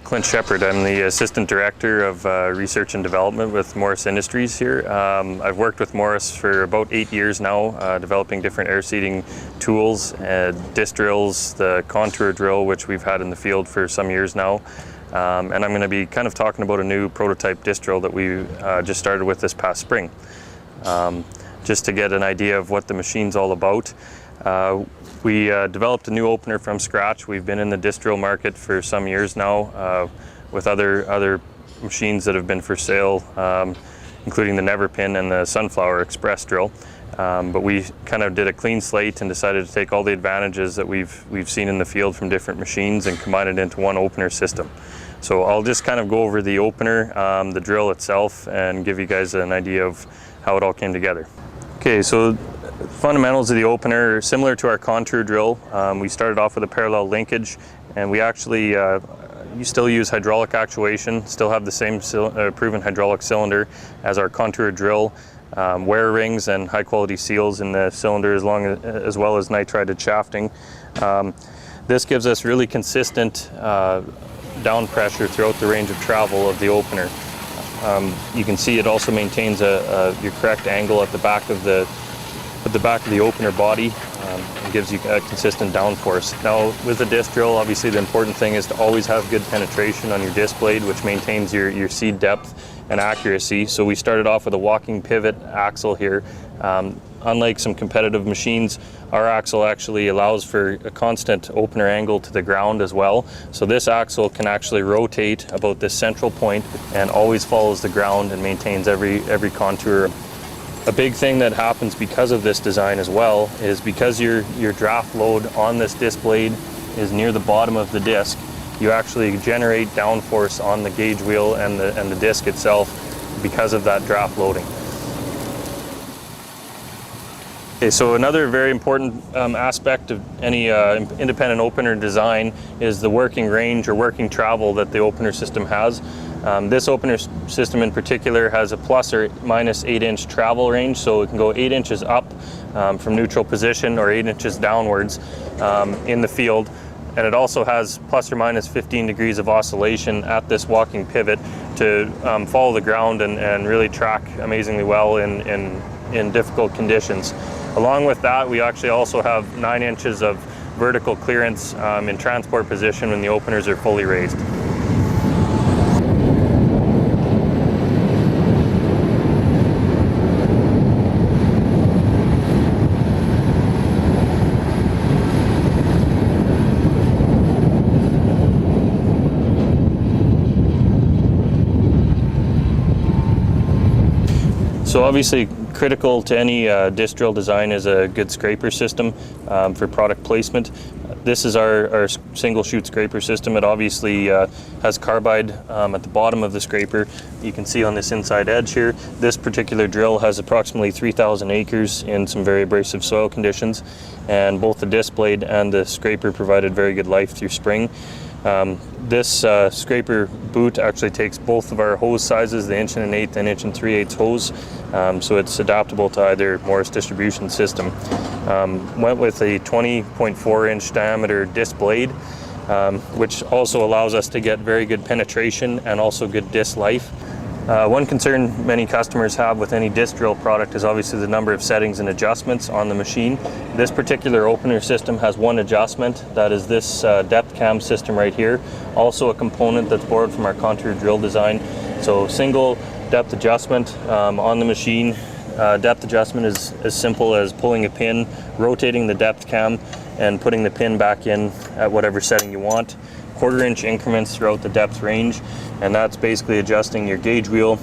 Clint Shepard. I'm the Assistant Director of Research and Development with Morris Industries here. I've worked with Morris for about 8 years now, developing different air seeding tools, disc drills, the contour drill, which we've had in the field for some years now. And I'm going to be kind of talking about a new prototype disc drill that we just started with this past spring. Just to get an idea of what the machine's all about. We developed a new opener from scratch. We've been in the disc drill market for some years now with other machines that have been for sale, including the Neverpin and the Sunflower Express drill. But we kind of did a clean slate and decided to take all the advantages that we've seen in the field from different machines and combine it into one opener system. So I'll just kind of go over the opener, the drill itself, and give you guys an idea of how it all came together. Okay, so fundamentals of the opener are similar to our contour drill. We started off with a parallel linkage, and we actually you still use hydraulic actuation, still have the same proven hydraulic cylinder as our contour drill, wear rings and high quality seals in the cylinder as well as nitrided shafting. This gives us really consistent down pressure throughout the range of travel of the opener. You can see it also maintains your correct angle at the back of the opener body. It gives you a consistent downforce. Now with the disc drill, obviously the important thing is to always have good penetration on your disc blade, which maintains your seed depth and accuracy. So we started off with a walking pivot axle here. Unlike some competitive machines, our axle actually allows for a constant opener angle to the ground as well. So this axle can actually rotate about this central point and always follows the ground and maintains every contour. A big thing that happens because of this design as well is because your draft load on this disc blade is near the bottom of the disc, you actually generate downforce on the gauge wheel and the disc itself because of that draft loading. Okay, so another very important aspect of any independent opener design is the working range or working travel that the opener system has. This opener system in particular has a plus or minus 8-inch travel range, so it can go 8 inches up from neutral position or 8 inches downwards in the field. And it also has plus or minus 15 degrees of oscillation at this walking pivot to follow the ground and really track amazingly well in difficult conditions. Along with that, we actually also have 9 inches of vertical clearance in transport position when the openers are fully raised. So obviously critical to any disc drill design is a good scraper system for product placement. This is our single chute scraper system. It obviously has carbide at the bottom of the scraper. You can see on this inside edge here, this particular drill has approximately 3,000 acres in some very abrasive soil conditions, and both the disc blade and the scraper provided very good life through spring. This scraper boot actually takes both of our hose sizes, the 1 1/8 and 1 3/8 hose, so it's adaptable to either Morris distribution system. Went with a 20.4-inch diameter disc blade, which also allows us to get very good penetration and also good disc life. One concern many customers have with any disc drill product is obviously the number of settings and adjustments on the machine. This particular opener system has one adjustment, that is this depth cam system right here. Also a component that's borrowed from our contour drill design. So single depth adjustment on the machine. Depth adjustment is as simple as pulling a pin, rotating the depth cam, and putting the pin back in at whatever setting you want. 1/4-inch increments throughout the depth range, and that's basically adjusting your gauge wheel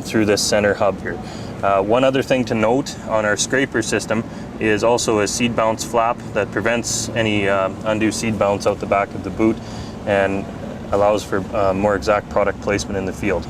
through this center hub here. One other thing to note on our scraper system is also a seed bounce flap that prevents any undue seed bounce out the back of the boot and allows for more exact product placement in the field.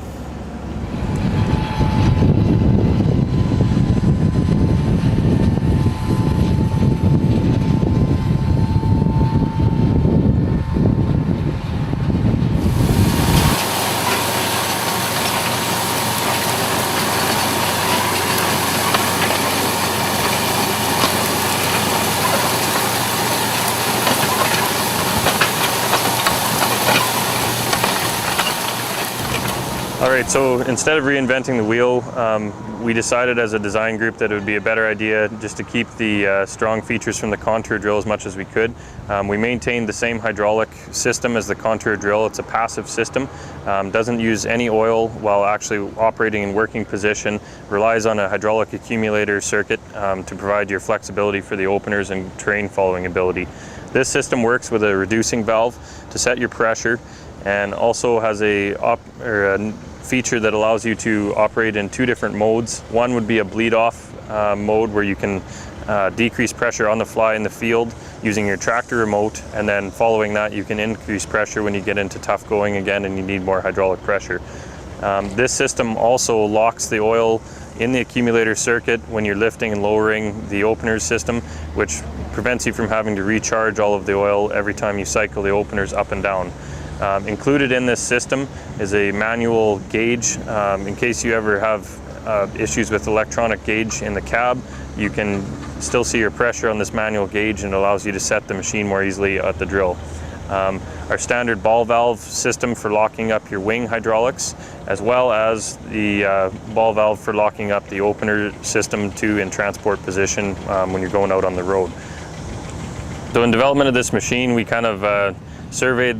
All right, so instead of reinventing the wheel, we decided as a design group that it would be a better idea just to keep the strong features from the contour drill as much as we could. We maintained the same hydraulic system as the contour drill. It's a passive system, doesn't use any oil while actually operating in working position, relies on a hydraulic accumulator circuit to provide your flexibility for the openers and terrain following ability. This system works with a reducing valve to set your pressure, and also has a feature that allows you to operate in two different modes. One would be a bleed off mode where you can decrease pressure on the fly in the field using your tractor remote, and then following that you can increase pressure when you get into tough going again and you need more hydraulic pressure. This system also locks the oil in the accumulator circuit when you're lifting and lowering the openers system, which prevents you from having to recharge all of the oil every time you cycle the openers up and down. Included in this system is a manual gauge. In case you ever have issues with electronic gauge in the cab, you can still see your pressure on this manual gauge, and it allows you to set the machine more easily at the drill. Our standard ball valve system for locking up your wing hydraulics, as well as the ball valve for locking up the opener system to in transport position when you're going out on the road. So in development of this machine, we kind of surveyed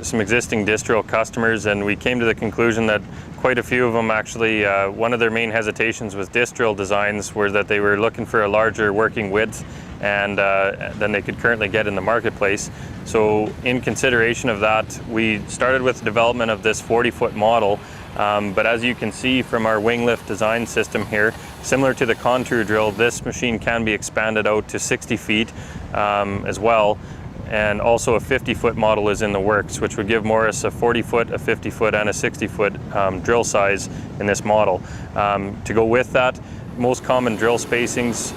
some existing disc drill customers, and we came to the conclusion that quite a few of them actually, one of their main hesitations with disc drill designs were that they were looking for a larger working width and than they could currently get in the marketplace. So in consideration of that, we started with development of this 40-foot model, but as you can see from our wing lift design system here, similar to the contour drill, this machine can be expanded out to 60 feet as well. And also a 50-foot model is in the works, which would give Morris a 40-foot, a 50-foot, and a 60-foot drill size in this model. To go with that, most common drill spacings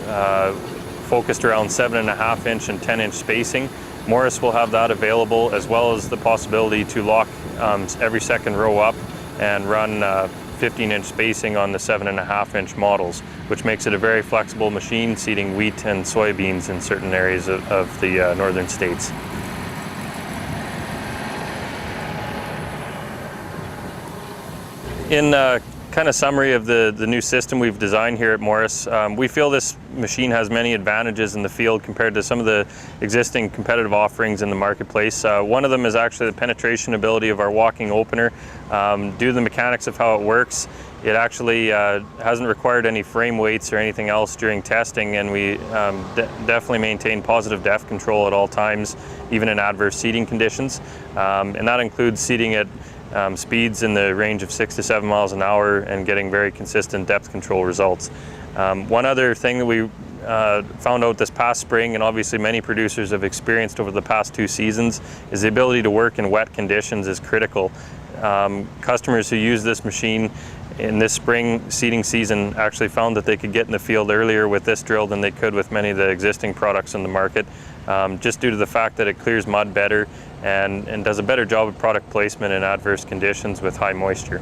focused around 7.5 inch and 10 inch spacing. Morris will have that available, as well as the possibility to lock every second row up and run 15-inch spacing on the 7.5 inch models, which makes it a very flexible machine seeding wheat and soybeans in certain areas of the northern states. In kind of summary of the new system we've designed here at Morris, we feel this machine has many advantages in the field compared to some of the existing competitive offerings in the marketplace. One of them is actually the penetration ability of our walking opener. Due to the mechanics of how it works, it actually hasn't required any frame weights or anything else during testing, and we definitely maintain positive depth control at all times, even in adverse seeding conditions. And that includes seeding at speeds in the range of 6 to 7 miles an hour and getting very consistent depth control results. One other thing that we found out this past spring, and obviously many producers have experienced over the past 2 seasons, is the ability to work in wet conditions is critical. Customers who use this machine in this spring seeding season actually found that they could get in the field earlier with this drill than they could with many of the existing products in the market, just due to the fact that it clears mud better and does a better job of product placement in adverse conditions with high moisture.